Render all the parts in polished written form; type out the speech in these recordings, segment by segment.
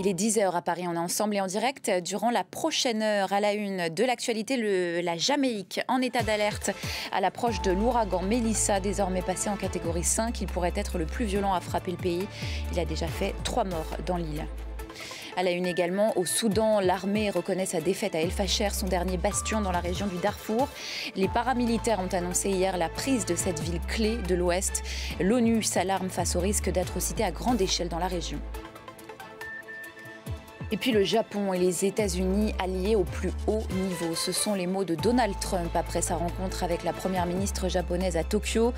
Il est 10h à Paris, on est ensemble et en direct. Durant la prochaine heure, à la une de l'actualité, la Jamaïque en état d'alerte à l'approche de l'ouragan Melissa, désormais passé en catégorie 5. Il pourrait être le plus violent à frapper le pays. Il a déjà fait 3 morts dans l'île. À la une également, au Soudan, l'armée reconnaît sa défaite à El Fasher, son dernier bastion dans la région du Darfour. Les paramilitaires ont annoncé hier la prise de cette ville clé de l'Ouest. L'ONU s'alarme face au risque d'atrocités à grande échelle dans la région. Et puis le Japon et les États-Unis alliés au plus haut niveau. Ce sont les mots de Donald Trump après sa rencontre avec la première ministre japonaise à Tokyo.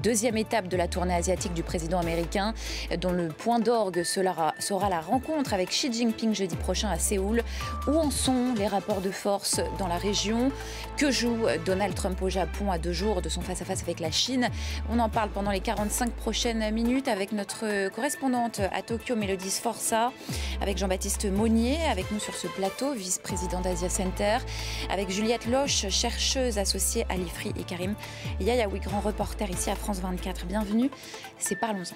Deuxième étape de la tournée asiatique du président américain, dont le point d'orgue sera la rencontre avec Xi Jinping jeudi prochain à Séoul. Où en sont les rapports de force dans la région? Que joue Donald Trump au Japon à 2 jours de son face-à-face avec la Chine? On en parle pendant les 45 prochaines minutes avec notre correspondante à Tokyo, Mélodie Sforza, avec Jean-Baptiste Monnier, avec nous sur ce plateau, vice-président d'Asia Center, avec Juliette Loche, chercheuse associée à l'IFRI, et Karim Yayaoui, grand reporter ici à France 24. Bienvenue, c'est Parlons-en.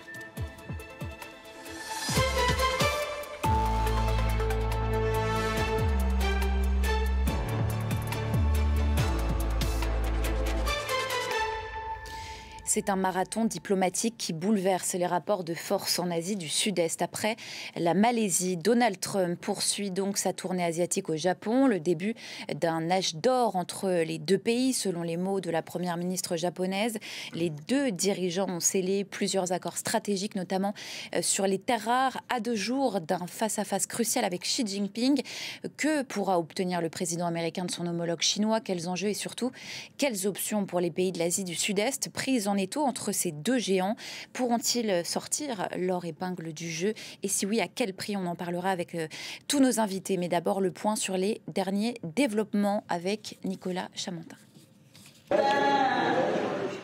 C'est un marathon diplomatique qui bouleverse les rapports de force en Asie du Sud-Est. Après la Malaisie, Donald Trump poursuit donc sa tournée asiatique au Japon. Le début d'un âge d'or entre les deux pays, selon les mots de la première ministre japonaise. Les deux dirigeants ont scellé plusieurs accords stratégiques, notamment sur les terres rares, à 2 jours d'un face-à-face crucial avec Xi Jinping. Que pourra obtenir le président américain de son homologue chinois? Quels enjeux et surtout, quelles options pour les pays de l'Asie du Sud-Est prises en étau entre ces deux géants? Pourront-ils sortir leur épingle du jeu? Et si oui, à quel prix? On en parlera avec tous nos invités. Mais d'abord, le point sur les derniers développements avec Nicolas Chamantin.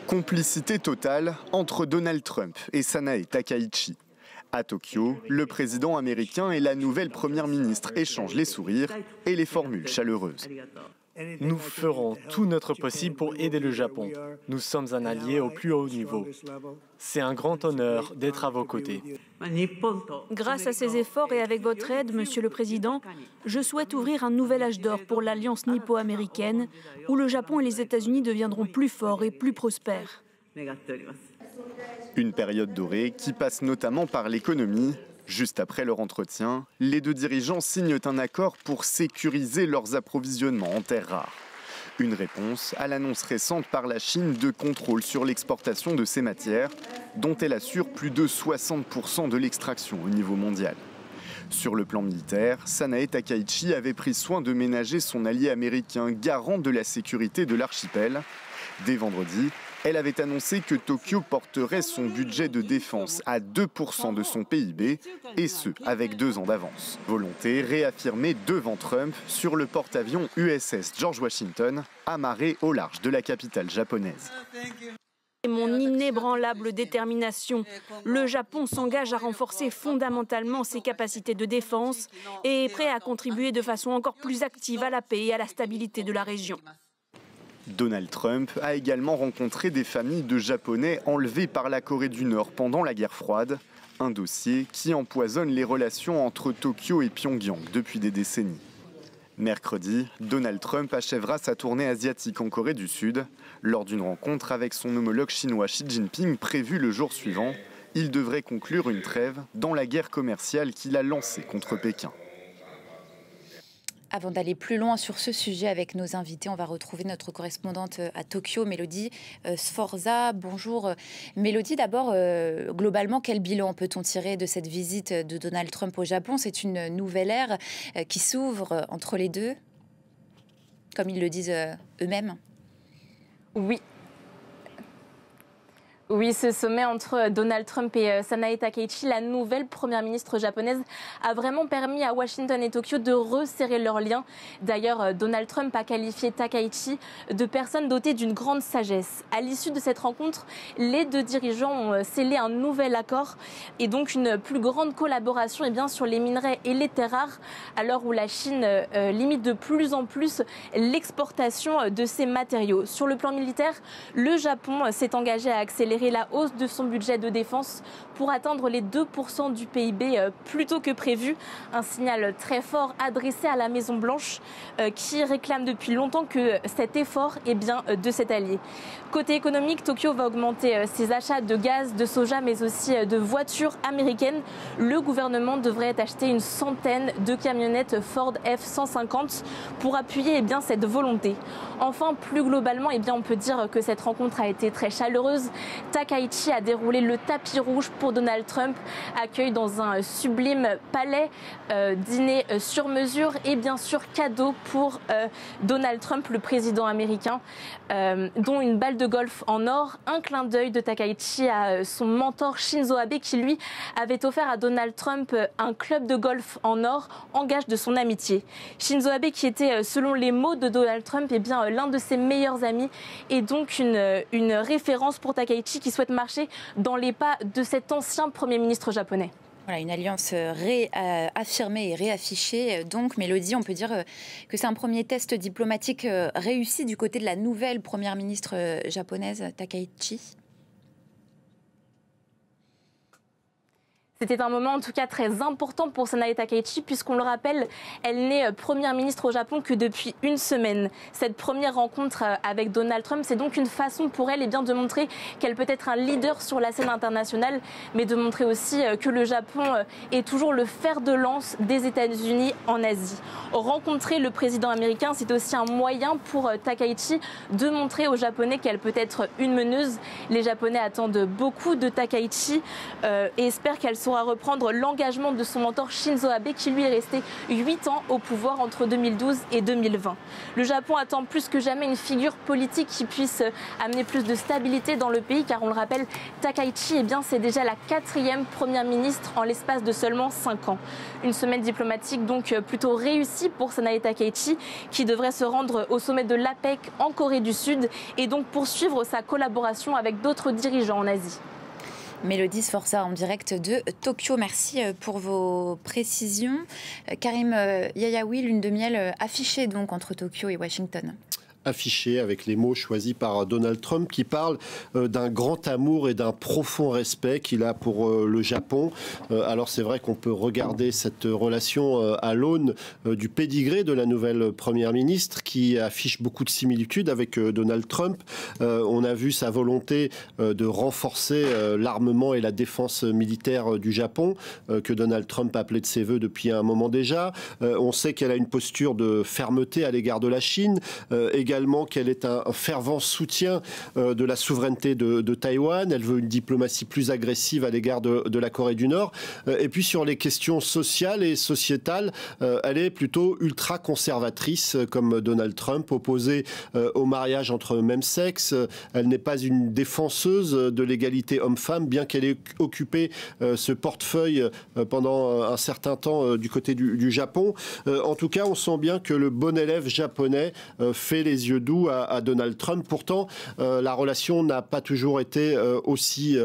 Complicité totale entre Donald Trump et Sanae Takaichi. À Tokyo, le président américain et la nouvelle première ministre échangent les sourires et les formules chaleureuses. Nous ferons tout notre possible pour aider le Japon. Nous sommes un allié au plus haut niveau. C'est un grand honneur d'être à vos côtés. Grâce à ces efforts et avec votre aide, Monsieur le Président, je souhaite ouvrir un nouvel âge d'or pour l'alliance nippo-américaine, où le Japon et les États-Unis deviendront plus forts et plus prospères. Une période dorée qui passe notamment par l'économie. Juste après leur entretien, les deux dirigeants signent un accord pour sécuriser leurs approvisionnements en terres rares. Une réponse à l'annonce récente par la Chine de contrôle sur l'exportation de ces matières, dont elle assure plus de 60% de l'extraction au niveau mondial. Sur le plan militaire, Sanae Takaichi avait pris soin de ménager son allié américain, garant de la sécurité de l'archipel. Dès vendredi, elle avait annoncé que Tokyo porterait son budget de défense à 2% de son PIB, et ce, avec 2 ans d'avance. Volonté réaffirmée devant Trump sur le porte-avions USS George Washington, amarré au large de la capitale japonaise. Mon inébranlable détermination. Le Japon s'engage à renforcer fondamentalement ses capacités de défense et est prêt à contribuer de façon encore plus active à la paix et à la stabilité de la région. Donald Trump a également rencontré des familles de Japonais enlevés par la Corée du Nord pendant la guerre froide, un dossier qui empoisonne les relations entre Tokyo et Pyongyang depuis des décennies. Mercredi, Donald Trump achèvera sa tournée asiatique en Corée du Sud. Lors d'une rencontre avec son homologue chinois Xi Jinping prévue le jour suivant, il devrait conclure une trêve dans la guerre commerciale qu'il a lancée contre Pékin. Avant d'aller plus loin sur ce sujet avec nos invités, on va retrouver notre correspondante à Tokyo, Mélodie Sforza. Bonjour Mélodie. D'abord, globalement, quel bilan peut-on tirer de cette visite de Donald Trump au Japon? C'est une nouvelle ère qui s'ouvre entre les deux, comme ils le disent eux-mêmes. Oui, ce sommet entre Donald Trump et Sanae Takaichi, la nouvelle première ministre japonaise, a vraiment permis à Washington et Tokyo de resserrer leurs liens. D'ailleurs, Donald Trump a qualifié Takaichi de personne dotée d'une grande sagesse. À l'issue de cette rencontre, les deux dirigeants ont scellé un nouvel accord et donc une plus grande collaboration sur les minerais et les terres rares, à l'heure où la Chine limite de plus en plus l'exportation de ces matériaux. Sur le plan militaire, le Japon s'est engagé à accélérer accélérer la hausse de son budget de défense pour atteindre les 2% du PIB plus tôt que prévu. Un signal très fort adressé à la Maison-Blanche qui réclame depuis longtemps que cet effort est bien de cet allié. Côté économique, Tokyo va augmenter ses achats de gaz, de soja, mais aussi de voitures américaines. Le gouvernement devrait acheter une centaine de camionnettes Ford F-150 pour appuyer cette volonté. Enfin, plus globalement, on peut dire que cette rencontre a été très chaleureuse. Takaichi a déroulé le tapis rouge pour Donald Trump, accueil dans un sublime palais, dîner sur mesure et bien sûr cadeau pour Donald Trump, le président américain, dont une balle de golf en or, un clin d'œil de Takaichi à son mentor Shinzo Abe qui lui avait offert à Donald Trump un club de golf en or en gage de son amitié. Shinzo Abe qui était selon les mots de Donald Trump l'un de ses meilleurs amis et donc une référence pour Takaichi qui souhaite marcher dans les pas de cet ancien Premier ministre japonais. Voilà, une alliance réaffirmée et réaffichée. Donc, Mélodie, on peut dire que c'est un premier test diplomatique réussi du côté de la nouvelle première ministre japonaise, Takaichi. C'était un moment en tout cas très important pour Sanae Takaichi puisqu'on le rappelle, elle n'est première ministre au Japon que depuis une semaine. Cette première rencontre avec Donald Trump, c'est donc une façon pour elle de montrer qu'elle peut être un leader sur la scène internationale, mais de montrer aussi que le Japon est toujours le fer de lance des États-Unis en Asie. Rencontrer le président américain, c'est aussi un moyen pour Takaichi de montrer aux Japonais qu'elle peut être une meneuse. Les Japonais attendent beaucoup de Takaichi et espèrent qu'elle saura reprendre l'engagement de son mentor Shinzo Abe qui lui est resté 8 ans au pouvoir entre 2012 et 2020. Le Japon attend plus que jamais une figure politique qui puisse amener plus de stabilité dans le pays car on le rappelle, Takaichi c'est déjà la 4e première ministre en l'espace de seulement 5 ans. Une semaine diplomatique donc plutôt réussie pour Sanae Takaichi qui devrait se rendre au sommet de l'APEC en Corée du Sud et donc poursuivre sa collaboration avec d'autres dirigeants en Asie. Mélodie Sforza en direct de Tokyo. Merci pour vos précisions. Karim Yayaoui, lune de miel affichée donc entre Tokyo et Washington. Affiché avec les mots choisis par Donald Trump qui parle d'un grand amour et d'un profond respect qu'il a pour le Japon. Alors c'est vrai qu'on peut regarder cette relation à l'aune du pédigré de la nouvelle première ministre qui affiche beaucoup de similitudes avec Donald Trump. On a vu sa volonté de renforcer l'armement et la défense militaire du Japon que Donald Trump appelait de ses voeux depuis un moment déjà. On sait qu'elle a une posture de fermeté à l'égard de la Chine, également qu'elle est un fervent soutien de la souveraineté de Taïwan. Elle veut une diplomatie plus agressive à l'égard de la Corée du Nord. Et puis sur les questions sociales et sociétales, elle est plutôt ultra-conservatrice comme Donald Trump, opposée au mariage entre même sexe. Elle n'est pas une défenseuse de l'égalité homme-femme, bien qu'elle ait occupé ce portefeuille pendant un certain temps du côté du Japon. En tout cas, on sent bien que le bon élève japonais fait les yeux doux à Donald Trump. Pourtant, la relation n'a pas toujours été aussi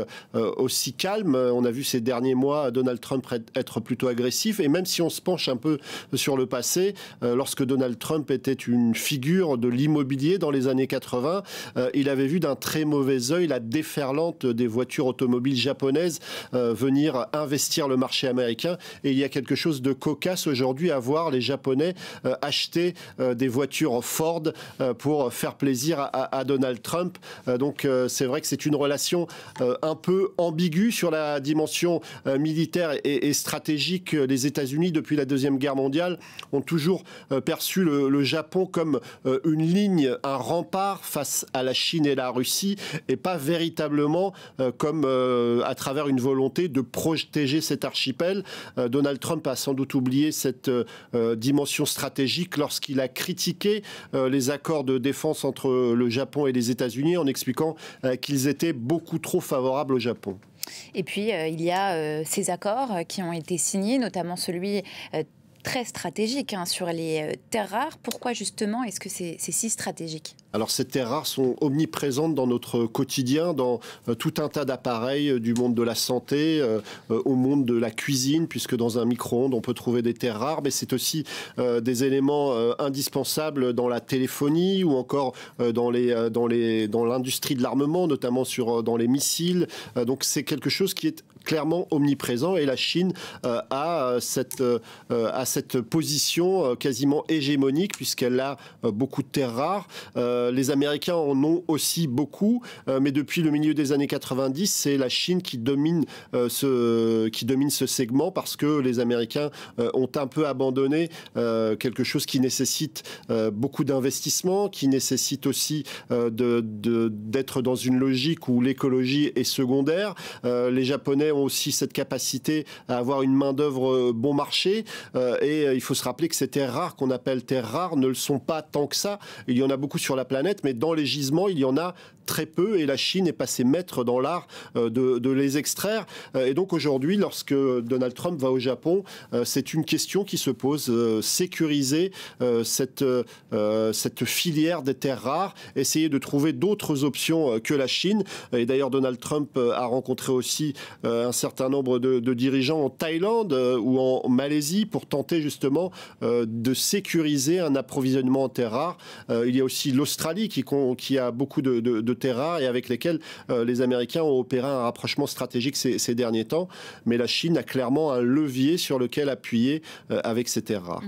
calme. On a vu ces derniers mois Donald Trump être plutôt agressif. Et même si on se penche un peu sur le passé, lorsque Donald Trump était une figure de l'immobilier dans les années 80, il avait vu d'un très mauvais œil la déferlante des voitures automobiles japonaises venir investir le marché américain. Et il y a quelque chose de cocasse aujourd'hui à voir les Japonais acheter des voitures Ford pour faire plaisir à Donald Trump. Donc c'est vrai que c'est une relation un peu ambiguë sur la dimension militaire et stratégique. Les États-Unis, depuis la Deuxième Guerre mondiale, ont toujours perçu le Japon comme une ligne, un rempart face à la Chine et la Russie, et pas véritablement comme à travers une volonté de protéger cet archipel. Donald Trump a sans doute oublié cette dimension stratégique lorsqu'il a critiqué les accords de défense entre le Japon et les États-Unis en expliquant qu'ils étaient beaucoup trop favorables au Japon. Et puis, il y a ces accords qui ont été signés, notamment celui très stratégique sur les terres rares. Pourquoi justement est-ce que c'est si stratégique ? Alors ces terres rares sont omniprésentes dans notre quotidien, dans tout un tas d'appareils du monde de la santé, au monde de la cuisine, puisque dans un micro-ondes on peut trouver des terres rares, mais c'est aussi des éléments indispensables dans la téléphonie ou encore dans l'industrie de l'armement, notamment dans les missiles. Donc c'est quelque chose qui est clairement omniprésent et la Chine a cette position quasiment hégémonique puisqu'elle a beaucoup de terres rares. Les Américains en ont aussi beaucoup, mais depuis le milieu des années 90, c'est la Chine qui domine ce segment parce que les Américains ont un peu abandonné quelque chose qui nécessite beaucoup d'investissement, qui nécessite aussi d'être dans une logique où l'écologie est secondaire. Les Japonais ont aussi cette capacité à avoir une main-d'œuvre bon marché et il faut se rappeler que ces terres rares qu'on appelle terres rares ne le sont pas tant que ça. Il y en a beaucoup sur la planète, mais dans les gisements, il y en a très peu et la Chine est passée maître dans l'art de les extraire. Et donc aujourd'hui, lorsque Donald Trump va au Japon, c'est une question qui se pose, sécuriser cette filière des terres rares, essayer de trouver d'autres options que la Chine. Et d'ailleurs, Donald Trump a rencontré aussi un certain nombre de dirigeants en Thaïlande ou en Malaisie pour tenter justement de sécuriser un approvisionnement en terres rares. Il y a aussi l'Australie qui a beaucoup de terres rares et avec lesquelles les Américains ont opéré un rapprochement stratégique ces derniers temps. Mais la Chine a clairement un levier sur lequel appuyer avec ces terres rares.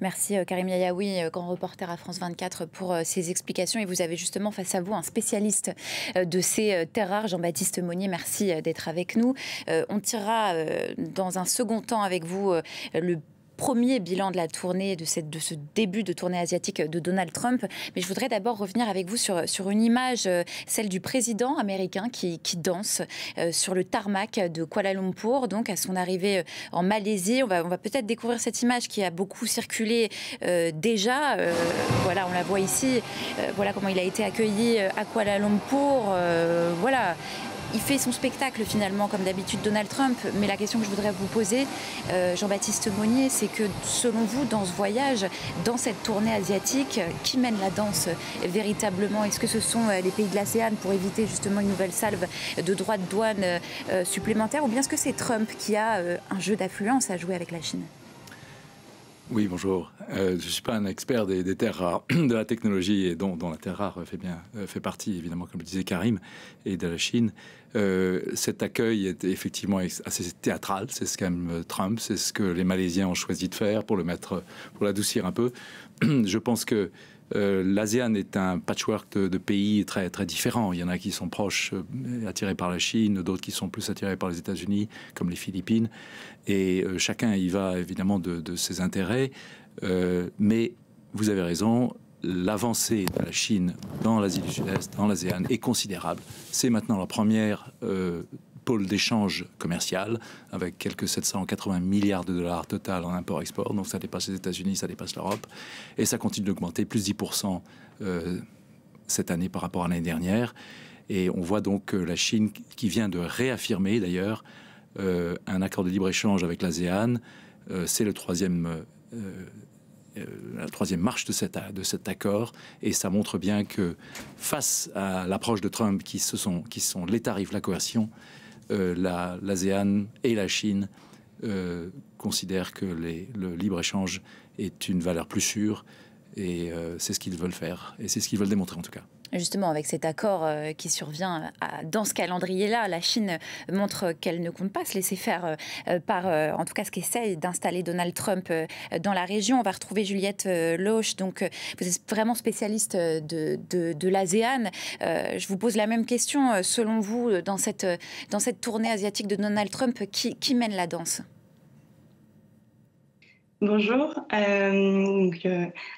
Merci Karim Yayaoui, grand reporter à France 24, pour ces explications. Et vous avez justement face à vous un spécialiste de ces terres rares, Jean-Baptiste Monnier. Merci d'être avec nous. On tirera dans un second temps avec vous le premier bilan de la tournée, de ce début de tournée asiatique de Donald Trump. Mais je voudrais d'abord revenir avec vous sur une image, celle du président américain qui danse sur le tarmac de Kuala Lumpur, donc à son arrivée en Malaisie. On va peut-être découvrir cette image qui a beaucoup circulé déjà. Voilà, on la voit ici. Voilà comment il a été accueilli à Kuala Lumpur. Voilà. Il fait son spectacle finalement, comme d'habitude, Donald Trump. Mais la question que je voudrais vous poser, Jean-Baptiste Monnier, c'est que selon vous, dans ce voyage, dans cette tournée asiatique, qui mène la danse véritablement? Est-ce que ce sont les pays de l'ASEAN pour éviter justement une nouvelle salve de droits de douane supplémentaires, ou bien est-ce que c'est Trump qui a un jeu d'affluence à jouer avec la Chine? Oui, bonjour. Je ne suis pas un expert des terres rares, de la technologie et dont la terre rare fait partie, évidemment, comme le disait Karim, et de la Chine. Cet accueil est effectivement assez théâtral, c'est ce qu'aime Trump, c'est ce que les Malaisiens ont choisi de faire pour l'adoucir un peu. Je pense que l'ASEAN est un patchwork de pays très, très différents. Il y en a qui sont proches, attirés par la Chine, d'autres qui sont plus attirés par les États-Unis, comme les Philippines. Et chacun y va évidemment de ses intérêts. Mais vous avez raison, l'avancée de la Chine dans l'Asie du Sud-Est, dans l'ASEAN, est considérable. C'est maintenant la première pôle d'échange commercial, avec quelques 780 milliards de dollars total en import-export. Donc ça dépasse les États-Unis, ça dépasse l'Europe. Et ça continue d'augmenter, plus 10% cette année par rapport à l'année dernière. Et on voit donc la Chine qui vient de réaffirmer d'ailleurs un accord de libre-échange avec l'ASEAN. C'est la troisième marche de cet accord, et ça montre bien que face à l'approche de Trump qui sont les tarifs, la coercion, l'ASEAN et la Chine considèrent que le libre-échange est une valeur plus sûre, et c'est ce qu'ils veulent faire, et c'est ce qu'ils veulent démontrer en tout cas. Justement, avec cet accord qui survient dans ce calendrier-là, la Chine montre qu'elle ne compte pas se laisser faire par, en tout cas, ce qu'essaye d'installer Donald Trump dans la région. On va retrouver Juliette Loche. Donc, vous êtes vraiment spécialiste de l'ASEAN. Je vous pose la même question. Selon vous, dans cette tournée asiatique de Donald Trump, qui mène la danse ? Bonjour.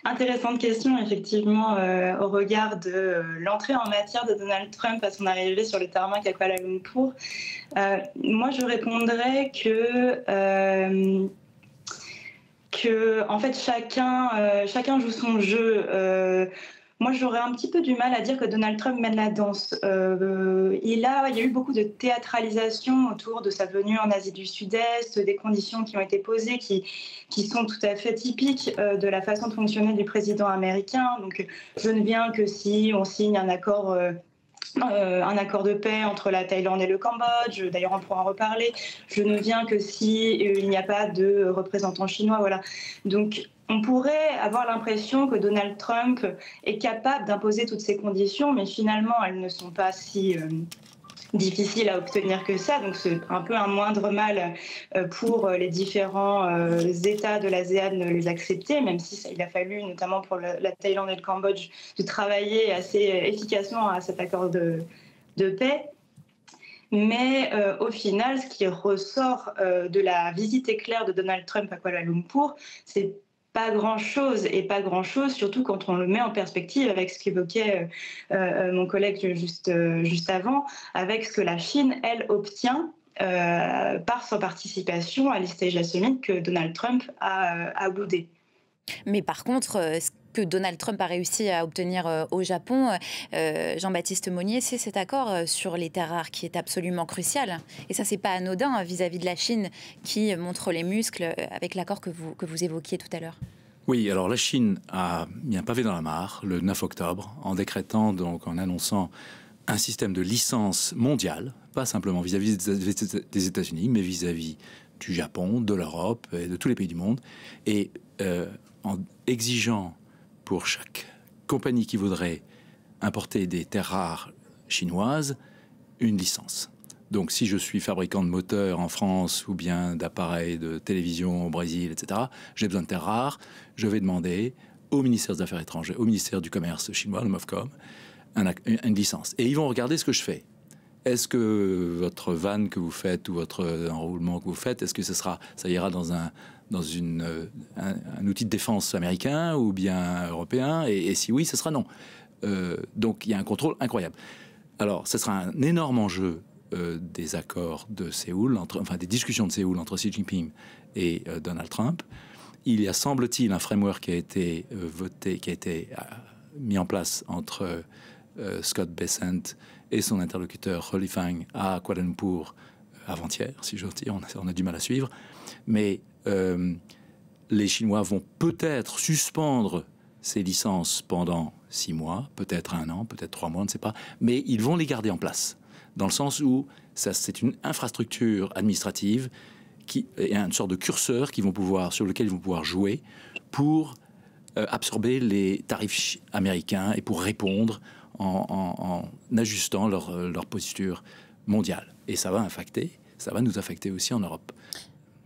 Intéressante question, effectivement, au regard de l'entrée en matière de Donald Trump à son arrivée sur le tarmac à Kuala Lumpur. Moi, je répondrais que en fait, chacun joue son jeu. Moi, j'aurais un petit peu du mal à dire que Donald Trump mène la danse. Il y a eu beaucoup de théâtralisation autour de sa venue en Asie du Sud-Est, des conditions qui ont été posées, qui sont tout à fait typiques de la façon de fonctionner du président américain. Donc, je ne viens que si on signe un accord de paix entre la Thaïlande et le Cambodge. D'ailleurs, on pourra en reparler. Je ne viens que si il n'y a pas de représentants chinois. Voilà. Donc, on pourrait avoir l'impression que Donald Trump est capable d'imposer toutes ces conditions, mais finalement, elles ne sont pas si difficiles à obtenir que ça. Donc, c'est un peu un moindre mal pour les différents États de l'ASEAN de les accepter, même si il a fallu, notamment pour la Thaïlande et le Cambodge, de travailler assez efficacement à cet accord de paix. Mais au final, ce qui ressort de la visite éclair de Donald Trump à Kuala Lumpur, c'est pas grand-chose, et pas grand-chose, surtout quand on le met en perspective avec ce qu'évoquait mon collègue juste avant, avec ce que la Chine, elle, obtient par sa participation à l'East Asia Summit que Donald Trump a boudé. Mais par contre, ce que Donald Trump a réussi à obtenir au Japon, Jean-Baptiste Monnier, c'est cet accord sur les terres rares qui est absolument crucial. Et ça, c'est pas anodin vis-à-vis de la Chine qui montre les muscles avec l'accord que vous évoquiez tout à l'heure. Oui, alors la Chine a mis un pavé dans la mare le 9 octobre en décrétant, donc en annonçant un système de licence mondiale, pas simplement vis-à-vis des États-Unis, mais vis-à-vis du Japon, de l'Europe et de tous les pays du monde, et en exigeant pour chaque compagnie qui voudrait importer des terres rares chinoises une licence. Donc si je suis fabricant de moteurs en France ou bien d'appareils de télévision au Brésil, etc., j'ai besoin de terres rares, je vais demander au ministère des Affaires étrangères, au ministère du Commerce chinois, le MOFCOM, une licence. Et ils vont regarder ce que je fais. Est-ce que votre vanne que vous faites ou votre enroulement que vous faites, est-ce que ça ira dans un outil de défense américain ou bien européen, et si oui, ce sera non. Donc il y a un contrôle incroyable. Alors, ce sera un énorme enjeu des accords de Séoul, des discussions de Séoul entre Xi Jinping et Donald Trump. Il y a, semble-t-il, un framework qui a été voté, qui a été mis en place entre Scott Bessent et son interlocuteur He Lifeng à Kuala Lumpur avant-hier, si j'ose dire. On a du mal à suivre. Mais les Chinois vont peut-être suspendre ces licences pendant 6 mois, peut-être 1 an, peut-être 3 mois, on ne sait pas. Mais ils vont les garder en place, dans le sens où c'est une infrastructure administrative qui est une sorte de curseur sur lequel ils vont pouvoir jouer pour absorber les tarifs américains et pour répondre en ajustant leur posture mondiale. Et ça va nous affecter aussi en Europe.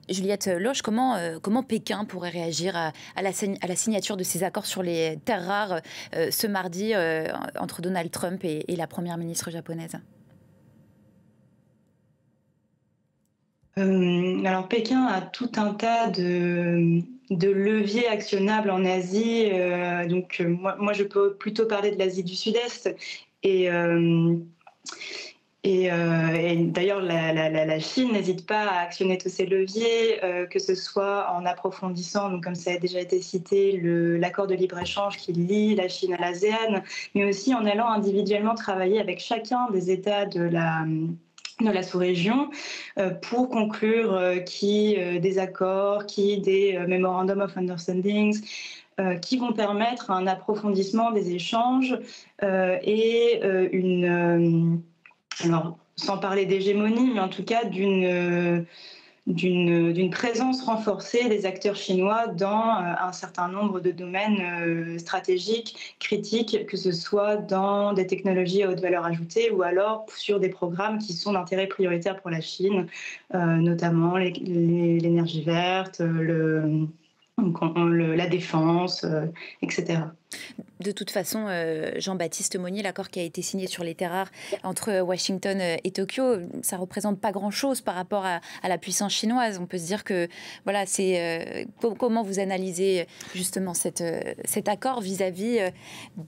Juliette Loche, comment Pékin pourrait réagir à la signature de ces accords sur les terres rares ce mardi entre Donald Trump et la première ministre japonaise ? Alors Pékin a tout un tas de leviers actionnables en Asie. Donc moi, je peux plutôt parler de l'Asie du Sud-Est. Et d'ailleurs, la Chine n'hésite pas à actionner tous ces leviers, que ce soit en approfondissant, donc comme ça a déjà été cité, l'accord de libre-échange qui lie la Chine à l'ASEAN, mais aussi en allant individuellement travailler avec chacun des États de la sous-région pour conclure des accords, des Memorandum of Understandings, qui vont permettre un approfondissement des échanges et alors, sans parler d'hégémonie, mais en tout cas d'une présence renforcée des acteurs chinois dans un certain nombre de domaines stratégiques, critiques, que ce soit dans des technologies à haute valeur ajoutée ou alors sur des programmes qui sont d'intérêt prioritaire pour la Chine, notamment l'énergie verte, la défense, etc. De toute façon, Jean-Baptiste Monnier, l'accord qui a été signé sur les terres rares entre Washington et Tokyo, ça ne représente pas grand-chose par rapport à la puissance chinoise. On peut se dire que, voilà, comment vous analysez justement cet accord vis-à-vis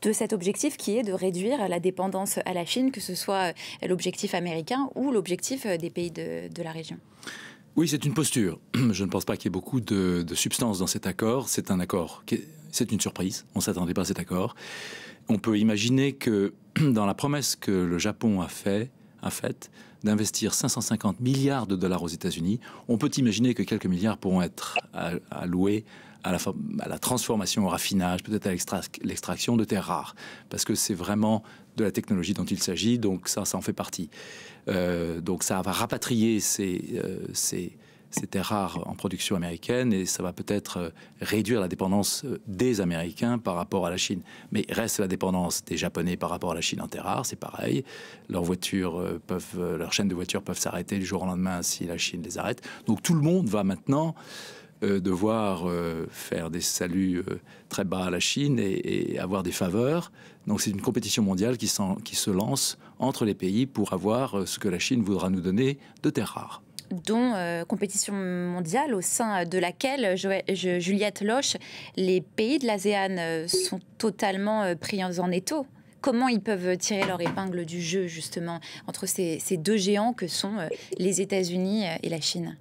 de cet objectif qui est de réduire la dépendance à la Chine, que ce soit l'objectif américain ou l'objectif des pays de la région ? Oui, c'est une posture. Je ne pense pas qu'il y ait beaucoup de substance dans cet accord. C'est un accord, c'est une surprise. On ne s'attendait pas à cet accord. On peut imaginer que dans la promesse que le Japon a faite d'investir 550 milliards de dollars aux États-Unis, on peut imaginer que quelques milliards pourront être alloués à la transformation, au raffinage, peut-être à l'extraction de terres rares, parce que c'est vraiment de la technologie dont il s'agit, donc ça en fait partie. Donc ça va rapatrier ces terres rares en production américaine et ça va peut-être réduire la dépendance des Américains par rapport à la Chine. Mais reste la dépendance des Japonais par rapport à la Chine en terres rares, c'est pareil. Leurs chaînes de voitures peuvent s'arrêter du jour au lendemain si la Chine les arrête. Donc tout le monde va maintenant devoir faire des saluts très bas à la Chine et avoir des faveurs. Donc c'est une compétition mondiale qui se lance entre les pays pour avoir ce que la Chine voudra nous donner de terres rares. Dont compétition mondiale au sein de laquelle, Juliette Loche, les pays de l'ASEAN sont totalement pris en étau. Comment ils peuvent tirer leur épingle du jeu, justement, entre ces deux géants que sont les États-Unis et la Chine?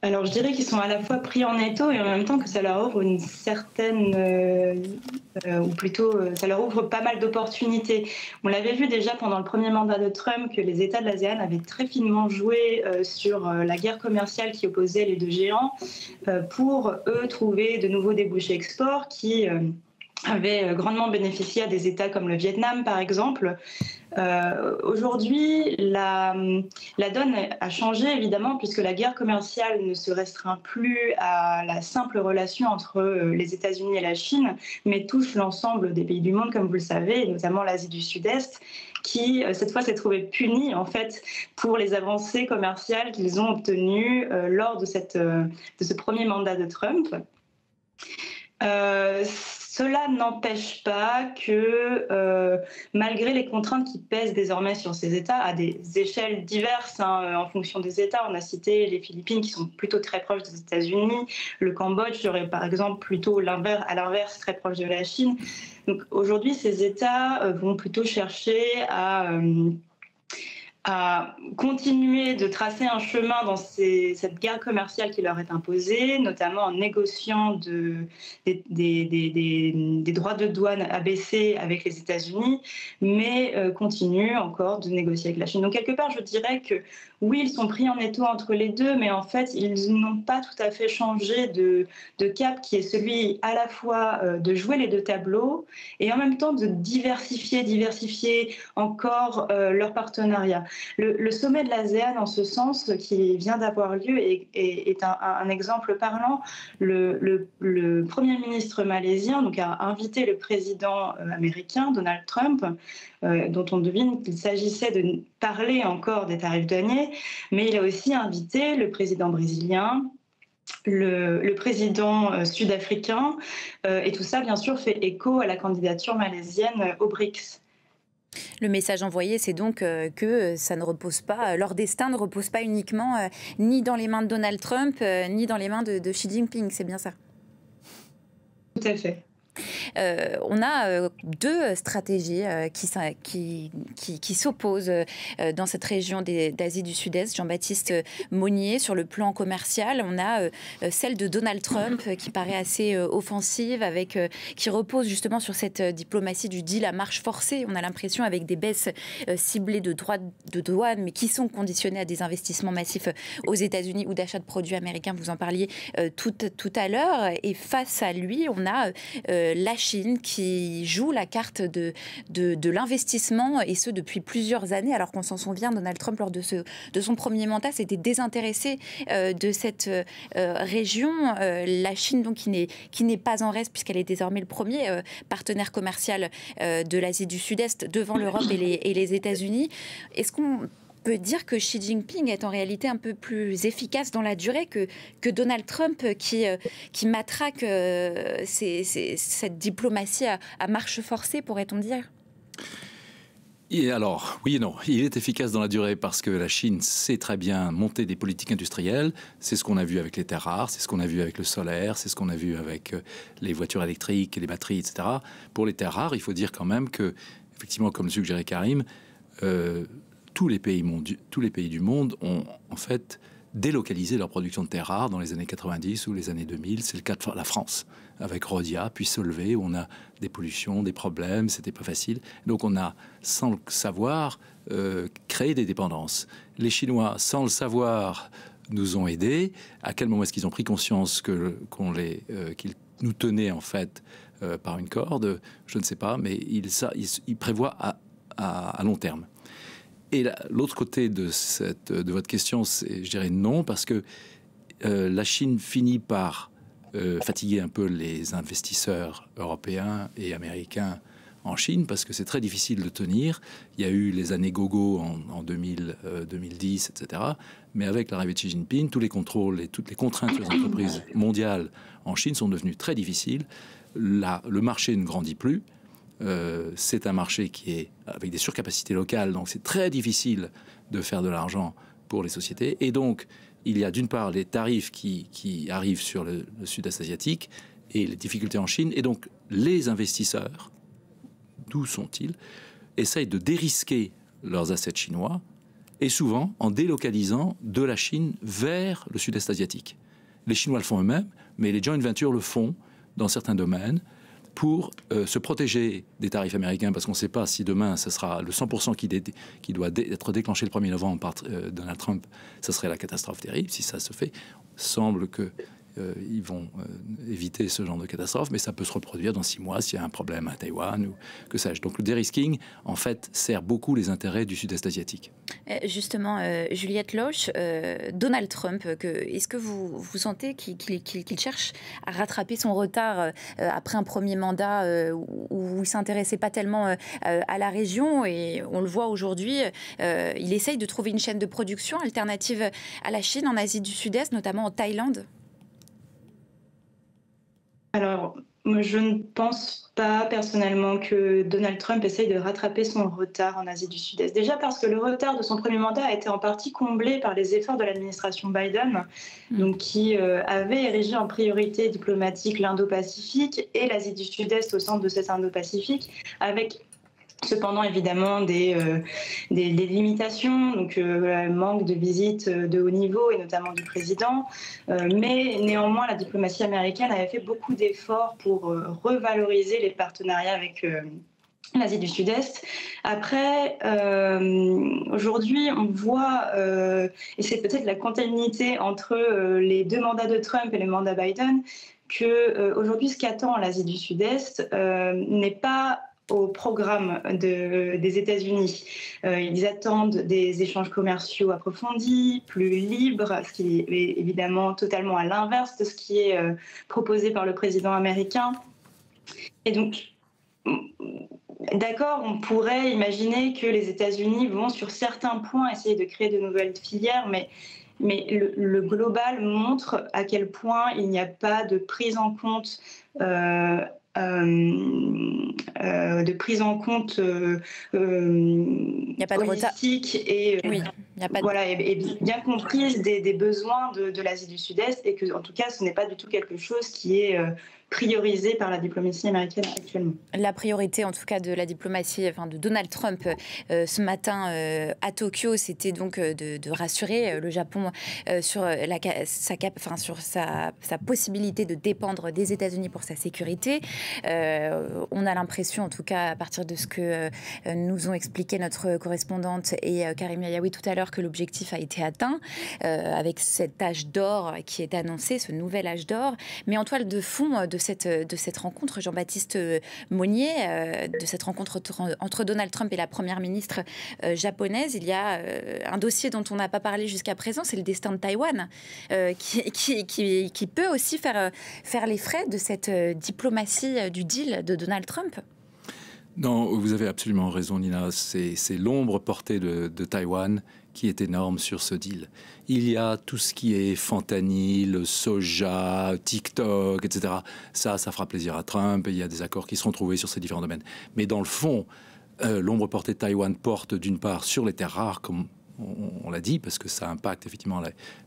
Alors, je dirais qu'ils sont à la fois pris en étau et en même temps que ça leur ouvre une certaine, ou plutôt, ça leur ouvre pas mal d'opportunités. On l'avait vu déjà pendant le premier mandat de Trump que les États de l'ASEAN avaient très finement joué sur la guerre commerciale qui opposait les deux géants pour, eux, trouver de nouveaux débouchés export qui avaient grandement bénéficié à des États comme le Vietnam, par exemple. Aujourd'hui, la donne a changé, évidemment, puisque la guerre commerciale ne se restreint plus à la simple relation entre les États-Unis et la Chine, mais touche l'ensemble des pays du monde, comme vous le savez, et notamment l'Asie du Sud-Est, qui, cette fois, s'est trouvée punie, en fait, pour les avancées commerciales qu'ils ont obtenues lors de ce premier mandat de Trump. Cela n'empêche pas que, malgré les contraintes qui pèsent désormais sur ces États, à des échelles diverses en fonction des États, on a cité les Philippines qui sont plutôt très proches des États-Unis, le Cambodge serait par exemple plutôt à l'inverse très proche de la Chine. Donc aujourd'hui, ces États vont plutôt chercher à continuer de tracer un chemin dans cette guerre commerciale qui leur est imposée, notamment en négociant des droits de douane abaissés avec les États-Unis, mais continuent encore de négocier avec la Chine. Donc quelque part, je dirais que oui, ils sont pris en étau entre les deux, mais en fait, ils n'ont pas tout à fait changé de cap qui est celui à la fois de jouer les deux tableaux et en même temps de diversifier encore leur partenariat. Le sommet de l'ASEAN, en ce sens, qui vient d'avoir lieu, est un exemple parlant. Le Premier ministre malaisien donc, a invité le président américain, Donald Trump, dont on devine qu'il s'agissait de parler encore des tarifs douaniers, mais il a aussi invité le président brésilien, le président sud-africain, et tout ça, bien sûr, fait écho à la candidature malaisienne aux BRICS. Le message envoyé, c'est donc que ça ne repose pas, leur destin ne repose pas uniquement ni dans les mains de Donald Trump, ni dans les mains de Xi Jinping, c'est bien ça? Tout à fait. On a deux stratégies qui s'opposent dans cette région d'Asie du Sud-Est. Jean-Baptiste Monnier, sur le plan commercial, on a celle de Donald Trump qui paraît assez offensive, qui repose justement sur cette diplomatie du deal à marche forcée. On a l'impression avec des baisses ciblées de droits de douane, mais qui sont conditionnées à des investissements massifs aux États-Unis ou d'achat de produits américains. Vous en parliez tout à l'heure. Et face à lui, on a la Chine qui joue la carte de l'investissement, et ce depuis plusieurs années, alors qu'on s'en souvient, Donald Trump, lors de son premier mandat, s'était désintéressé de cette région. La Chine, donc, qui n'est pas en reste, puisqu'elle est désormais le premier partenaire commercial de l'Asie du Sud-Est, devant l'Europe et les États-Unis. Est-ce qu'on peut dire que Xi Jinping est en réalité un peu plus efficace dans la durée que Donald Trump qui matraque cette diplomatie à marche forcée, pourrait-on dire? Et alors, oui et non. Il est efficace dans la durée parce que la Chine sait très bien monter des politiques industrielles. C'est ce qu'on a vu avec les terres rares, c'est ce qu'on a vu avec le solaire, c'est ce qu'on a vu avec les voitures électriques, les batteries, etc. Pour les terres rares, il faut dire quand même que, effectivement, comme le suggérait Karim, tous les pays du monde ont en fait délocalisé leur production de terres rares dans les années 90 ou les années 2000. C'est le cas de la France, avec Rhodia, puis Solvay, où on a des pollutions, des problèmes, c'était pas facile. Donc on a, sans le savoir, créé des dépendances. Les Chinois, sans le savoir, nous ont aidés. À quel moment est-ce qu'ils ont pris conscience qu'ils nous tenaient en fait par une corde? Je ne sais pas, mais ils prévoient à long terme. Et l'autre côté de votre question, je dirais non, parce que la Chine finit par fatiguer un peu les investisseurs européens et américains en Chine, parce que c'est très difficile de tenir. Il y a eu les années gogo en 2010, etc. Mais avec l'arrivée de Xi Jinping, tous les contrôles et toutes les contraintes sur les entreprises mondiales en Chine sont devenues très difficiles. Le marché ne grandit plus. C'est un marché qui est avec des surcapacités locales, donc c'est très difficile de faire de l'argent pour les sociétés. Et donc, il y a d'une part les tarifs qui arrivent sur le sud-est asiatique et les difficultés en Chine. Et donc, les investisseurs, d'où sont-ils, essayent de dérisquer leurs assets chinois, et souvent en délocalisant de la Chine vers le sud-est asiatique. Les Chinois le font eux-mêmes, mais les joint ventures le font dans certains domaines, pour se protéger des tarifs américains, parce qu'on ne sait pas si demain, ce sera le 100% qui doit être déclenché le 1er novembre par Donald Trump, ça serait la catastrophe terrible. Si ça se fait, semble qu'ils vont éviter ce genre de catastrophe, mais ça peut se reproduire dans 6 mois s'il y a un problème à Taïwan ou que sais-je. Donc le dérisking, en fait, sert beaucoup les intérêts du sud-est asiatique. Justement, Juliette Loche, Donald Trump, est-ce que vous sentez qu'il cherche à rattraper son retard après un premier mandat où il ne s'intéressait pas tellement à la région, et on le voit aujourd'hui, il essaye de trouver une chaîne de production alternative à la Chine en Asie du Sud-Est, notamment en Thaïlande? Alors, je ne pense pas personnellement que Donald Trump essaye de rattraper son retard en Asie du Sud-Est. Déjà parce que le retard de son premier mandat a été en partie comblé par les efforts de l'administration Biden, donc qui avait érigé en priorité diplomatique l'Indo-Pacifique et l'Asie du Sud-Est au centre de cet Indo-Pacifique, avec cependant évidemment des limitations, donc manque de visites de haut niveau et notamment du président, mais néanmoins la diplomatie américaine avait fait beaucoup d'efforts pour revaloriser les partenariats avec l'Asie du Sud-Est. Après, aujourd'hui, on voit, et c'est peut-être la continuité entre les 2 mandats de Trump et les mandats Biden, que aujourd'hui ce qu'attend l'Asie du Sud-Est n'est pas au programme des États-Unis. Ils attendent des échanges commerciaux approfondis, plus libres, ce qui est évidemment totalement à l'inverse de ce qui est proposé par le président américain. Et donc, d'accord, on pourrait imaginer que les États-Unis vont sur certains points essayer de créer de nouvelles filières, mais le global montre à quel point il n'y a pas de prise en compte politique et, oui, et bien comprise des besoins de l'Asie du Sud-Est, et que en tout cas ce n'est pas du tout quelque chose qui est priorisé par la diplomatie américaine actuellement. La priorité, en tout cas, de la diplomatie, de Donald Trump ce matin à Tokyo, c'était donc de rassurer le Japon sur sa possibilité de dépendre des États-Unis pour sa sécurité. On a l'impression, en tout cas, à partir de ce que nous ont expliqué notre correspondante et Karim Yayaoui tout à l'heure, que l'objectif a été atteint avec cet âge d'or qui est annoncé, ce nouvel âge d'or. Mais en toile de fond de cette rencontre, Jean-Baptiste Monnier, de cette rencontre entre Donald Trump et la première ministre japonaise, il y a un dossier dont on n'a pas parlé jusqu'à présent, c'est le destin de Taïwan, qui peut aussi faire les frais de cette diplomatie du deal de Donald Trump. Non, vous avez absolument raison, Nina. C'est l'ombre portée de Taïwan qui est énorme sur ce deal. Il y a tout ce qui est fentanyl, soja, TikTok, etc. Ça fera plaisir à Trump, et il y a des accords qui seront trouvés sur ces différents domaines. Mais dans le fond, l'ombre portée de Taïwan porte d'une part sur les terres rares, comme on l'a dit, parce que ça impacte effectivement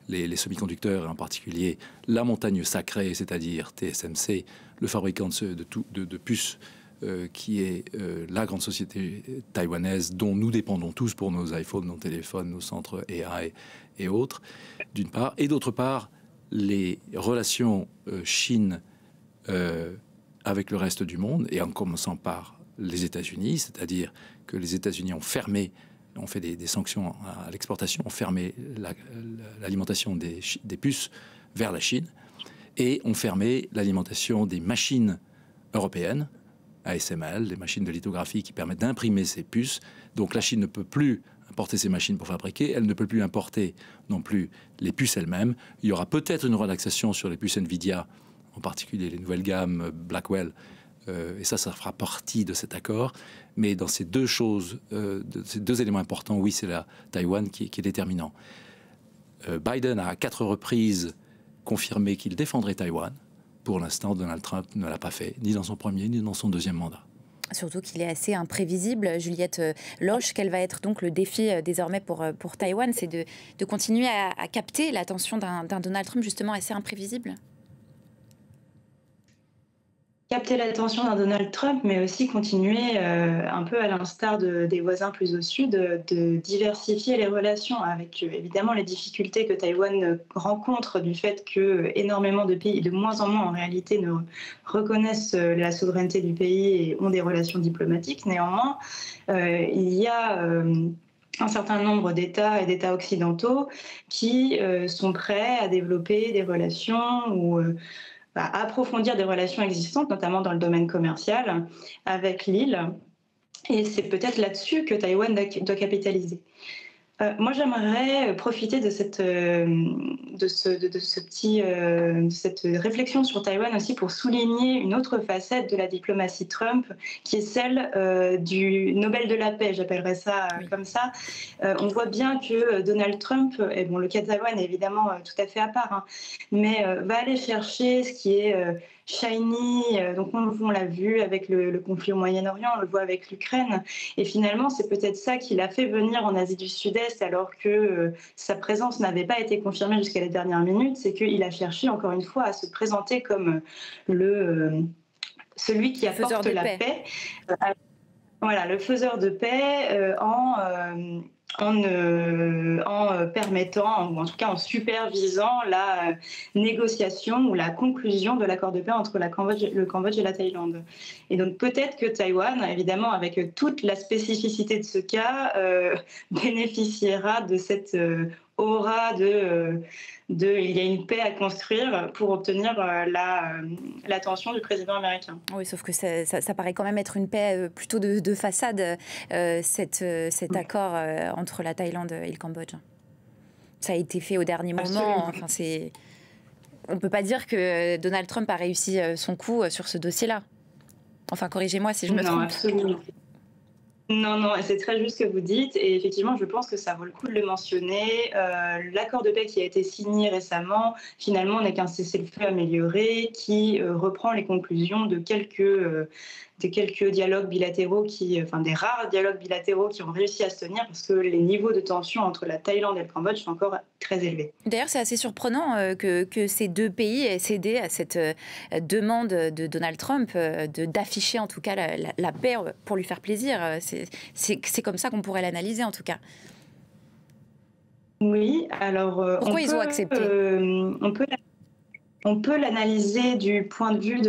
les semi-conducteurs, et en particulier la montagne sacrée, c'est-à-dire TSMC, le fabricant de puces qui est la grande société taïwanaise dont nous dépendons tous pour nos iPhones, nos téléphones, nos centres AI et autres, d'une part. Et d'autre part, les relations Chine avec le reste du monde, et en commençant par les États-Unis, c'est-à-dire que les États-Unis ont fermé, ont fait des sanctions à l'exportation, ont fermé l'alimentation des puces vers la Chine, et ont fermé l'alimentation des machines européennes, ASML, les machines de lithographie qui permettent d'imprimer ces puces. Donc la Chine ne peut plus importer ces machines pour fabriquer, elle ne peut plus importer non plus les puces elles-mêmes. Il y aura peut-être une relaxation sur les puces Nvidia, en particulier les nouvelles gammes Blackwell, et ça fera partie de cet accord. Mais dans ces deux choses, ces deux éléments importants, oui, c'est la Taïwan qui est déterminant. Biden a à 4 reprises confirmé qu'il défendrait Taïwan. Pour l'instant, Donald Trump ne l'a pas fait, ni dans son premier, ni dans son deuxième mandat. Surtout qu'il est assez imprévisible. Juliette Loche, quel va être donc le défi désormais pour Taïwan? C'est de continuer à capter l'attention d'un Donald Trump justement assez imprévisible? Capter l'attention d'un Donald Trump, mais aussi continuer, un peu à l'instar des voisins plus au sud, de diversifier les relations avec évidemment les difficultés que Taïwan rencontre du fait que énormément de pays, de moins en moins en réalité, ne reconnaissent la souveraineté du pays et ont des relations diplomatiques. Néanmoins, il y a un certain nombre d'États et d'États occidentaux qui sont prêts à développer des relations ou à approfondir des relations existantes, notamment dans le domaine commercial, avec l'île. Et c'est peut-être là-dessus que Taïwan doit capitaliser. Moi, j'aimerais profiter de cette réflexion sur Taïwan aussi pour souligner une autre facette de la diplomatie Trump, qui est celle du Nobel de la paix, j'appellerais ça comme ça. On voit bien que Donald Trump, et bon, le cas de Taïwan est évidemment tout à fait à part, hein, mais va aller chercher ce qui est shiny, donc on l'a vu avec le conflit au Moyen-Orient, on le voit avec l'Ukraine, et finalement c'est peut-être ça qui l'a fait venir en Asie du Sud-Est alors que sa présence n'avait pas été confirmée jusqu'à la dernière minute, c'est qu'il a cherché encore une fois à se présenter comme celui qui apporte la paix. Voilà, le faiseur de paix en permettant, ou en tout cas en supervisant la négociation ou la conclusion de l'accord de paix entre le Cambodge et la Thaïlande. Et donc peut-être que Taïwan, évidemment avec toute la spécificité de ce cas, bénéficiera de cette aura il y a une paix à construire pour obtenir l'attention du président américain. Oui, sauf que ça paraît quand même être une paix plutôt de façade, cet accord entre la Thaïlande et le Cambodge. Ça a été fait au dernier moment. Enfin, on ne peut pas dire que Donald Trump a réussi son coup sur ce dossier-là. Enfin, corrigez-moi si je me trompe. Absolument. Non, c'est très juste ce que vous dites. Et effectivement, je pense que ça vaut le coup de le mentionner. L'accord de paix qui a été signé récemment, finalement, n'est qu'un cessez-le-feu amélioré qui reprend les conclusions de quelques dialogues bilatéraux, des rares dialogues bilatéraux qui ont réussi à se tenir parce que les niveaux de tension entre la Thaïlande et le Cambodge sont encore très élevés. D'ailleurs, c'est assez surprenant que ces deux pays aient cédé à cette demande de Donald Trump d'afficher en tout cas la paix pour lui faire plaisir. C'est comme ça qu'on pourrait l'analyser en tout cas. Oui, alors... Pourquoi ils ont accepté On peut l'analyser du point de vue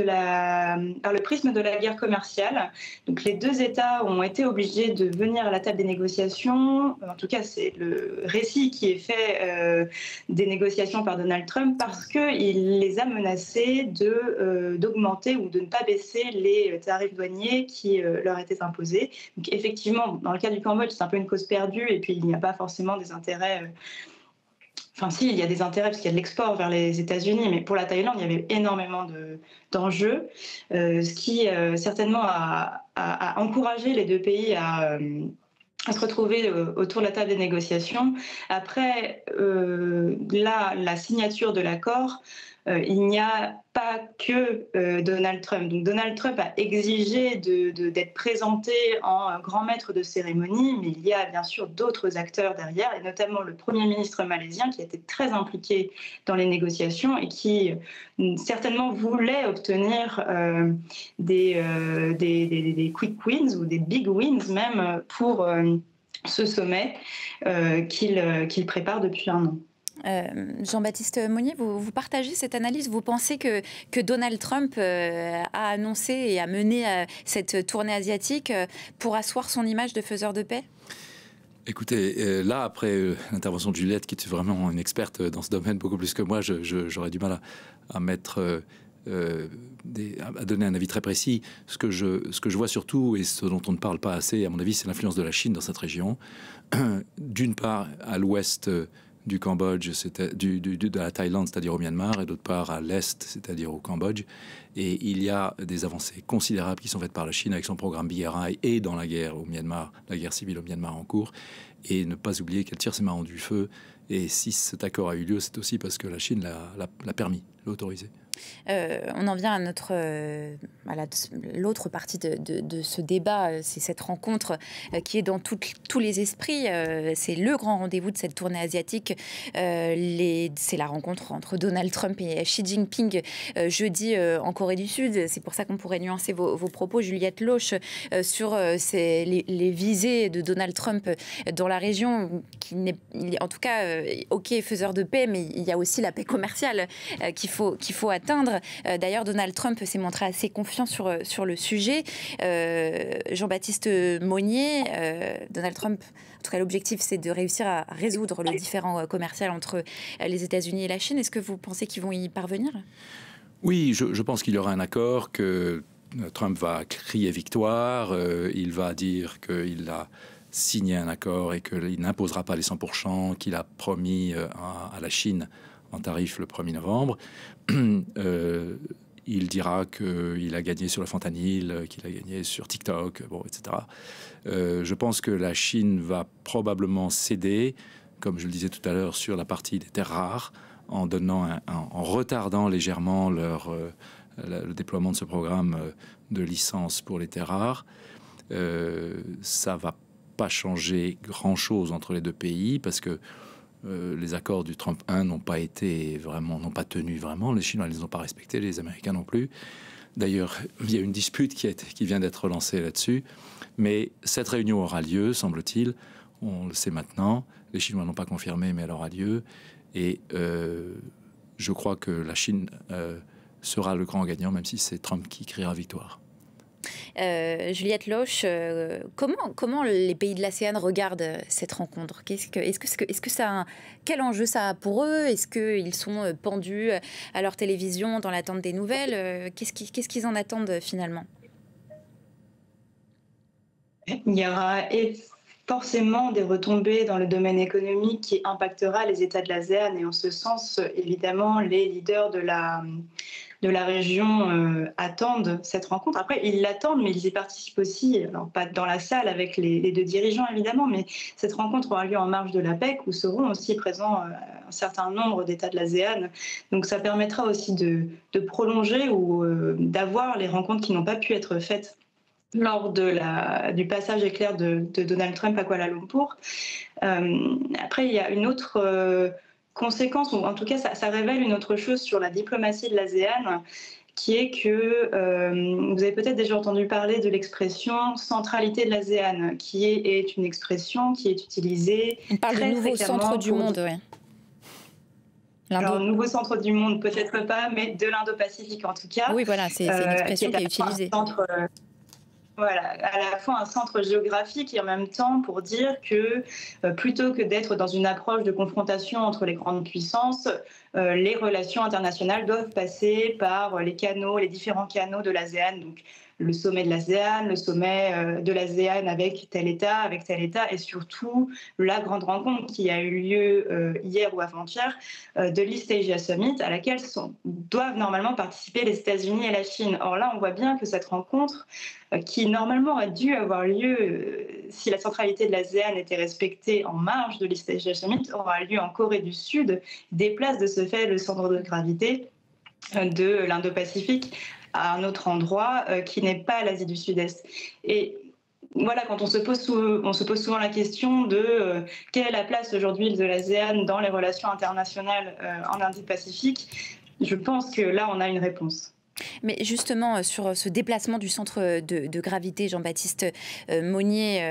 par le prisme de la guerre commerciale. Donc, les deux États ont été obligés de venir à la table des négociations. En tout cas, c'est le récit qui est fait des négociations par Donald Trump parce qu'il les a menacés d'augmenter ou de ne pas baisser les tarifs douaniers qui leur étaient imposés. Donc, effectivement, dans le cas du Cambodge, c'est un peu une cause perdue et puis il n'y a pas forcément des intérêts... Enfin, si, il y a des intérêts parce qu'il y a de l'export vers les États-Unis, mais pour la Thaïlande, il y avait énormément d'enjeux, ce qui certainement a encouragé les deux pays à se retrouver autour de la table des négociations. Après, la signature de l'accord il n'y a pas que Donald Trump. Donc Donald Trump a exigé d'être présenté en grand maître de cérémonie, mais il y a bien sûr d'autres acteurs derrière, et notamment le Premier ministre malaisien qui a été très impliqué dans les négociations et qui certainement voulait obtenir des quick wins ou des big wins même pour ce sommet qu'il prépare depuis un an. Jean-Baptiste Monnier, vous partagez cette analyse? Vous pensez que Donald Trump a annoncé et a mené cette tournée asiatique pour asseoir son image de faiseur de paix? Écoutez, là, après l'intervention de Juliette, qui est vraiment une experte dans ce domaine, beaucoup plus que moi, j'aurais du mal à mettre... à donner un avis très précis. Ce que je vois surtout, et ce dont on ne parle pas assez, à mon avis, c'est l'influence de la Chine dans cette région. D'une part, à l'ouest du Cambodge, de la Thaïlande, c'est-à-dire au Myanmar, et d'autre part à l'est, c'est-à-dire au Cambodge. Et il y a des avancées considérables qui sont faites par la Chine avec son programme BRI et dans la guerre au Myanmar, la guerre civile au Myanmar en cours. Et ne pas oublier qu'elle tire ses mains du feu. Et si cet accord a eu lieu, c'est aussi parce que la Chine l'a permis, l'a autorisé. On en vient à l'autre partie de ce débat, c'est cette rencontre qui est dans tous les esprits. C'est le grand rendez-vous de cette tournée asiatique. C'est la rencontre entre Donald Trump et Xi Jinping jeudi en Corée du Sud. C'est pour ça qu'on pourrait nuancer vos propos, Juliette Loche, sur les visées de Donald Trump dans la région, en tout cas, ok, faiseur de paix, mais il y a aussi la paix commerciale qu'il faut atteindre. D'ailleurs, Donald Trump s'est montré assez confiant sur le sujet. Jean-Baptiste Monnier, Donald Trump, en tout cas, l'objectif, c'est de réussir à résoudre le différend commercial entre les États-Unis et la Chine. Est-ce que vous pensez qu'ils vont y parvenir? Oui, je pense qu'il y aura un accord, que Trump va crier victoire, il va dire qu'il a signé un accord et qu'il n'imposera pas les 100% qu'il a promis à la Chine en tarif le 1er novembre. Il dira qu'il a gagné sur le fentanyl, qu'il a gagné sur TikTok, etc. Je pense que la Chine va probablement céder, comme je le disais tout à l'heure, sur la partie des terres rares, en retardant légèrement le déploiement de ce programme de licence pour les terres rares. Ça va pas changer grand-chose entre les deux pays, parce que les accords du Trump 1 n'ont pas tenu vraiment. Les Chinois ne les ont pas respectés, les Américains non plus. D'ailleurs, il y a une dispute qui vient d'être lancée là-dessus. Mais cette réunion aura lieu, semble-t-il. On le sait maintenant. Les Chinois n'ont pas confirmé, mais elle aura lieu. Et je crois que la Chine sera le grand gagnant, même si c'est Trump qui criera victoire. Juliette Loche, comment les pays de l'ASEAN regardent cette rencontre? Quel enjeu ça a pour eux? Est-ce qu'ils sont pendus à leur télévision dans l'attente des nouvelles? Qu'est-ce qu'ils en attendent finalement? Il y aura forcément des retombées dans le domaine économique qui impactera les États de l'ASEAN, et en ce sens, évidemment, les leaders de la région attendent cette rencontre. Après, ils l'attendent, mais ils y participent aussi, alors pas dans la salle avec les deux dirigeants évidemment, mais cette rencontre aura lieu en marge de l'APEC, où seront aussi présents un certain nombre d'États de l'ASEAN. Donc ça permettra aussi de prolonger ou d'avoir les rencontres qui n'ont pas pu être faites lors du passage éclair de Donald Trump à Kuala Lumpur. Après, il y a une autre conséquence, ou en tout cas ça révèle une autre chose sur la diplomatie de l'ASEAN, qui est que vous avez peut-être déjà entendu parler de l'expression centralité de l'ASEAN, qui est une expression qui est utilisée. On parle du nouveau centre du monde, oui. Alors, nouveau centre du monde, peut-être pas, mais de l'Indo-Pacifique en tout cas. Oui, voilà, c'est une expression qui est utilisée. Voilà, à la fois un centre géographique et en même temps pour dire que plutôt que d'être dans une approche de confrontation entre les grandes puissances, les relations internationales doivent passer par les différents canaux de l'ASEAN. Donc le sommet de l'ASEAN, le sommet de l'ASEAN avec tel État, et surtout la grande rencontre qui a eu lieu hier ou avant-hier de l'East Asia Summit, à laquelle doivent normalement participer les États-Unis et la Chine. Or là, on voit bien que cette rencontre, qui normalement a dû avoir lieu si la centralité de l'ASEAN était respectée en marge de l'East Asia Summit, aura lieu en Corée du Sud, déplace de ce fait le centre de gravité de l'Indo-Pacifique à un autre endroit qui n'est pas l'Asie du Sud-Est. Et voilà, quand on se pose souvent la question de quelle est la place aujourd'hui de l'ASEAN dans les relations internationales en Indo-Pacifique, je pense que là, on a une réponse. Mais justement, sur ce déplacement du centre de gravité, Jean-Baptiste Monnier,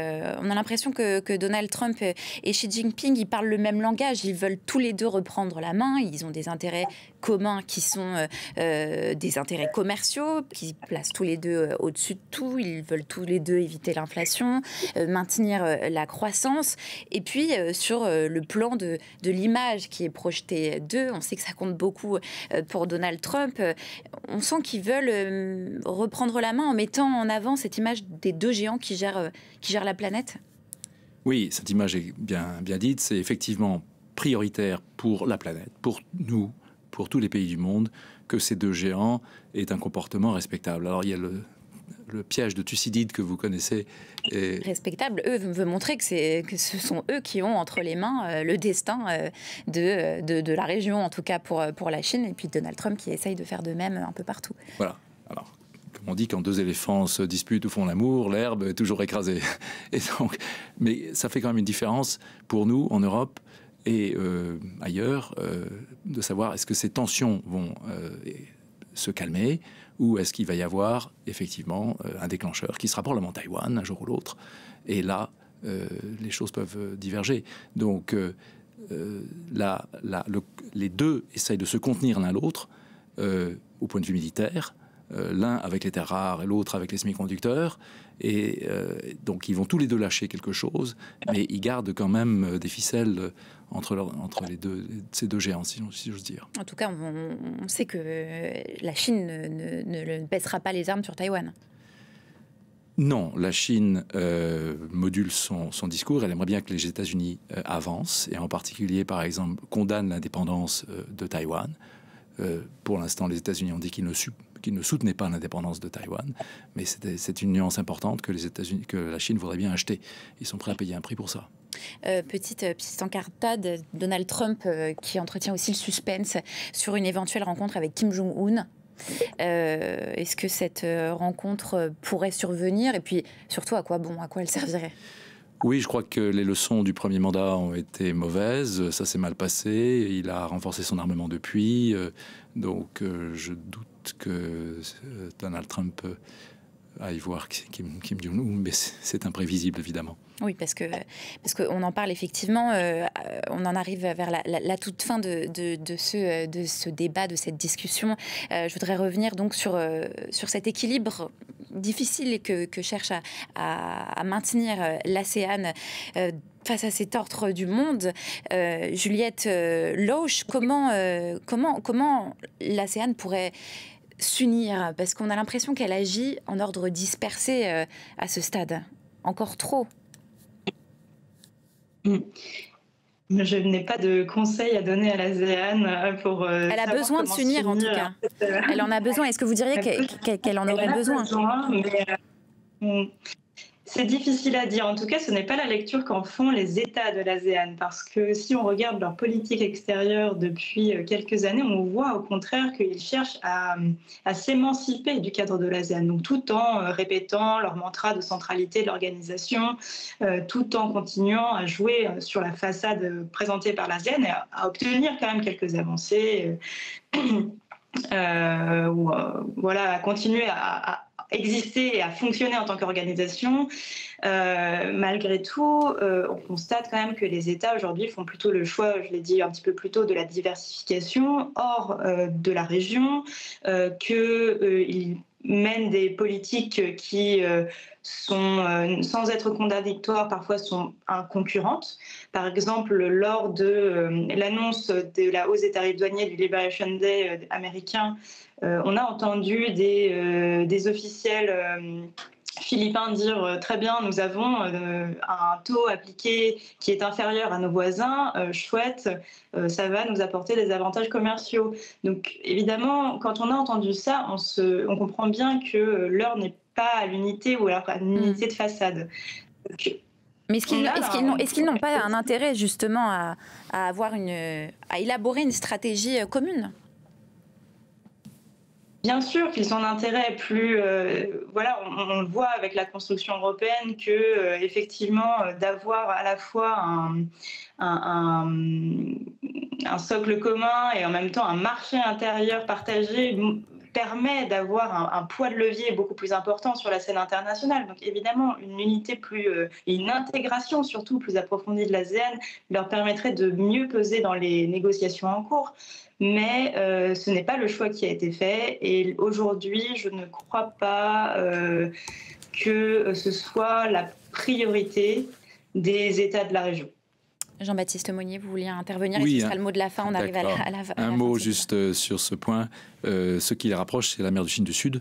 on a l'impression que Donald Trump et Xi Jinping, ils parlent le même langage. Ils veulent tous les deux reprendre la main. Ils ont des intérêts communs qui sont des intérêts commerciaux, qui placent tous les deux au-dessus de tout. Ils veulent tous les deux éviter l'inflation, maintenir la croissance. Et puis, sur le plan de l'image qui est projetée d'eux, on sait que ça compte beaucoup pour Donald Trump. On sent qu'ils veulent reprendre la main en mettant en avant cette image des deux géants qui gèrent la planète. Oui, cette image est bien dite. C'est effectivement prioritaire pour la planète, pour nous, pour tous les pays du monde, que ces deux géants aient un comportement respectable. Alors, il y a le piège de Thucydide que vous connaissez. Respectable, eux veulent montrer que ce sont eux qui ont entre les mains le destin de la région, en tout cas pour la Chine, et puis Donald Trump qui essaye de faire de même un peu partout. Voilà. Alors, comme on dit, quand deux éléphants se disputent ou font l'amour, l'herbe est toujours écrasée. Et donc, mais ça fait quand même une différence pour nous, en Europe et ailleurs, de savoir est-ce que ces tensions vont se calmer, ou est-ce qu'il va y avoir effectivement un déclencheur qui sera probablement Taïwan un jour ou l'autre. Et là, les choses peuvent diverger. Donc, les deux essayent de se contenir l'un l'autre au point de vue militaire, l'un avec les terres rares et l'autre avec les semi-conducteurs. Et donc, ils vont tous les deux lâcher quelque chose, mais ils gardent quand même des ficelles entre ces deux géants, si j'ose dire. En tout cas, on sait que la Chine ne baissera pas les armes sur Taïwan. Non, la Chine module son discours. Elle aimerait bien que les États-Unis avancent, et en particulier, par exemple, condamnent l'indépendance de Taïwan. Pour l'instant, les États-Unis ont dit qu'ils ne soutenaient pas l'indépendance de Taïwan, mais c'est une nuance importante que la Chine voudrait bien acheter. Ils sont prêts à payer un prix pour ça. Petite encartade, Donald Trump qui entretient aussi le suspense sur une éventuelle rencontre avec Kim Jong-un. Est-ce que cette rencontre pourrait survenir? Et puis surtout, à quoi elle servirait? Oui, je crois que les leçons du premier mandat ont été mauvaises. Ça s'est mal passé. Il a renforcé son armement depuis. Donc, je doute que Donald Trump aille voir Kim Jong-un, mais c'est imprévisible, évidemment. Oui, parce qu'on en parle effectivement, on en arrive vers la toute fin de ce débat, de cette discussion. Je voudrais revenir donc sur cet équilibre difficile que cherche à maintenir l'ASEAN face à cet ordre du monde. Juliette Loche, comment l'ASEAN pourrait s'unir? Parce qu'on a l'impression qu'elle agit en ordre dispersé à ce stade. Encore trop. Je n'ai pas de conseils à donner à l'ASEAN pour... Elle a besoin de s'unir, en tout cas. Elle en a besoin. Est-ce que vous diriez qu'elle en aurait besoin? C'est difficile à dire. En tout cas, ce n'est pas la lecture qu'en font les États de l'ASEAN. Parce que si on regarde leur politique extérieure depuis quelques années, on voit au contraire qu'ils cherchent à s'émanciper du cadre de l'ASEAN. Donc, tout en répétant leur mantra de centralité de l'organisation, tout en continuant à jouer sur la façade présentée par l'ASEAN et à obtenir quand même quelques avancées. Voilà, à continuer à exister et à fonctionner en tant qu'organisation. Malgré tout, on constate quand même que les États aujourd'hui font plutôt le choix, je l'ai dit un petit peu plus tôt, de la diversification hors de la région, qu'ils mènent des politiques qui sont, sans être contradictoires, parfois sont concurrentes. Par exemple, lors de l'annonce de la hausse des tarifs douaniers du Liberation Day américain, on a entendu des officiels philippins dire très bien, nous avons un taux appliqué qui est inférieur à nos voisins, chouette, ça va nous apporter des avantages commerciaux. Donc évidemment, quand on a entendu ça, on comprend bien que l'heure n'est pas à l'unité ou alors à l'unité de façade. Donc, mais est-ce qu'ils n'ont pas un intérêt justement à élaborer une stratégie commune? Bien sûr qu'ils ont un intérêt plus, voilà, on le voit avec la construction européenne que effectivement d'avoir à la fois un socle commun et en même temps un marché intérieur partagé permet d'avoir un poids de levier beaucoup plus important sur la scène internationale. Donc évidemment, une unité et une intégration surtout plus approfondie de l'ASEAN leur permettrait de mieux peser dans les négociations en cours. Mais ce n'est pas le choix qui a été fait. Et aujourd'hui, je ne crois pas que ce soit la priorité des États de la région. Jean-Baptiste Monnier, vous vouliez intervenir, oui, et ce sera le mot de la fin, on arrive à la un mot juste sur ce point. Ce qui les rapproche, c'est la mer de Chine du Sud.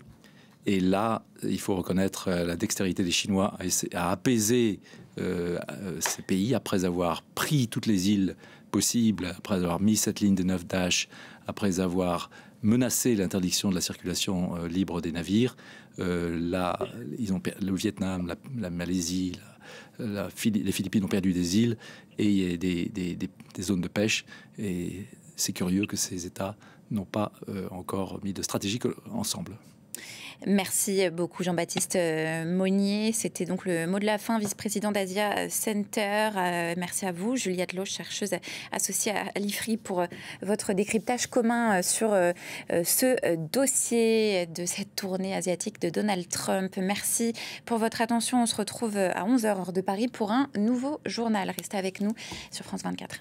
Et là, il faut reconnaître la dextérité des Chinois à apaiser ces pays après avoir pris toutes les îles possibles, après avoir mis cette ligne de 9 Dash, après avoir menacé l'interdiction de la circulation libre des navires. Là, ils ont le Vietnam, la Malaisie, les Philippines ont perdu des îles et il y a des zones de pêche. Et c'est curieux que ces États n'ont pas encore mis de stratégie ensemble. Merci beaucoup Jean-Baptiste Monnier. C'était donc le mot de la fin, vice-président d'Asia Center. Merci à vous, Juliette Loche, chercheuse associée à l'IFRI, pour votre décryptage commun sur ce dossier de cette tournée asiatique de Donald Trump. Merci pour votre attention. On se retrouve à 11h heure de Paris pour un nouveau journal. Restez avec nous sur France 24.